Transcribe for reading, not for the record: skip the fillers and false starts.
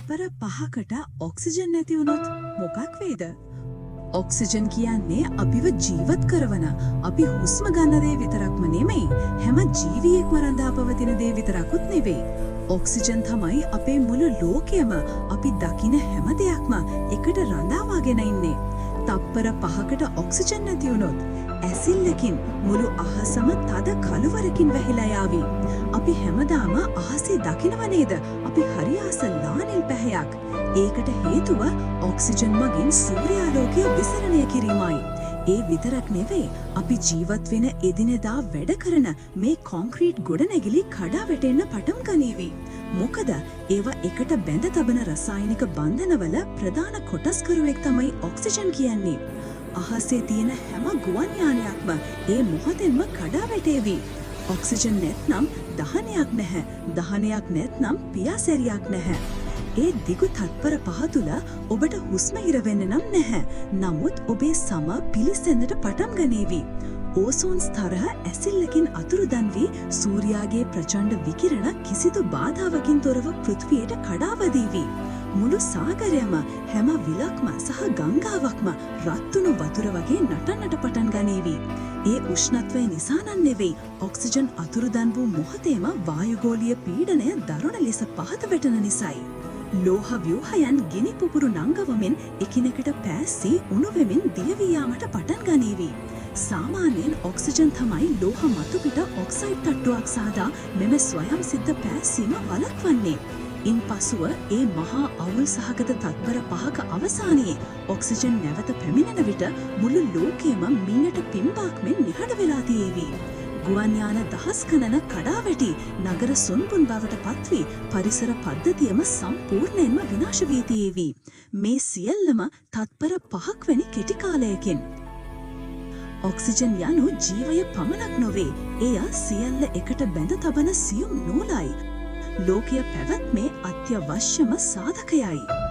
තත්පර 5කට oxygen නැති වුණොත් මොකක් වෙයිද? ඔක්සිජන් කියන්නේ අපිව ජීවත් කරවන, අපි හුස්ම ගන්න දේ විතරක්ම නෙමෙයි, හැම ජීවියෙක්ම රඳා පවතින දේ විතරකුත් නෙවෙයි. ඔක්සිජන් තමයි අපේ මුළු ලෝකයම, අපි දකින හැම දෙයක්ම එකට රඳාවාගෙන ඉන්නේ. තත්පර 5කට ඔක්සිජන් නැති වුණොත් ඇසිල්ලකින් මුළු අහසම තද කළුවරකින් වැහිලා යාවි. අපි හැමදාම අහසේ දකිනව නේද? අපි හරි ආස ලානිල් පැහැයක්. ඒකට හේතුව ඔක්සිජන් මගින් සූර්යාලෝකය විසරණය කිරීමයි. ඒ විතරක් නෙවෙයි, අපි ජීවත් වෙන එදිනෙදා වැඩ කරන මේ කොන්ක්‍රීට් ගොඩනැගිලි කඩා වැටෙන්න පටන් ගනීවි. මොකද ඒවා එකට බැඳ තබන රසායනික බන්ධනවල ප්‍රධාන කොටස්කරුවෙක් තමයි ඔක්සිජන් කියන්නේ. අහසේ තියෙන හැම ගුවන් යානයක්ම ඒ මොහොතෙන්ම කඩා වැටේවි. ඔක්සිජන් නැත්නම් දහනයක් නැහැ. දහනයක් නැත්නම් පියාසැරියක් නැහැ. ඒ දිගු තත්පර 5 තුල ඔබට හුස්ම ඉර වෙන්න නම් නැහැ. නමුත් ඔබේ සම පිලිසෙන්නට පටන් ගනීවි. ඕසෝන් ස්තරහ ඇසිල්ලකින් අතුරුදන් වී සූර්යාගේ ප්‍රචණ්ඩ විකිරණ කිසිදු බාධාවකින් තොරව පෘථිවියට කඩාවදීවි. මුළු සාගරයම, හැම විලක්ම සහ ගංගාවක්ම රත්තුණු වතුර වගේ නටන්නට පටන් ගනීවි. ඒ උෂ්ණත්වය නිසා නම් නෙවෙයි, ඔක්සිජන් අතුරුදන් වූ මොහොතේම වායුගෝලීය පීඩනය දරුණ ලෙස පහත වැටෙන නිසායි. ලෝහ ව්‍යුහයන් ගිනි පුපුරු නංගවමින් එකිනෙකට පෑස්සී උණු වෙමින් දියවී යාමට පටන් ගනීවි. සාමාන්‍යයෙන් ඔක්සිජන් තමයි ලෝහ මතු පිට ඔක්සයිඩ් තට්ටුවක් සාදා මෙම ස්වයං සිද්ධ පෑස්සීම වළක්වන්නේ. ඉන්පසුව ඒ මහා අවුල් සහගත තත්පර 5ක අවසානයේ ඔක්සිජන් නැවත පැමිණෙන විට මුළු ලෝකයම මීයට පිම්බාක් මෙන් නිහඬ වෙලා තියේවි. ගුවන් යාන දහස් ගණන කඩා වැටි නගර සුන්බුන් බවට පත්වී පරිසර පද්ධතියම සම්පූර්ණයෙන්ම විනාශ වී තියේවි. මේ සියල්ලම තත්පර 5ක් වැනි කෙටි කාලයකින්. ඔක්සිජන් යනු ජීවය පමණක් නොවේ, එය සියල්ල එකට බැඳ තබන සියුම් නූලයි. ලෝකය පැවැත්මේ අත්‍යවශ්‍යම සාධකයයි.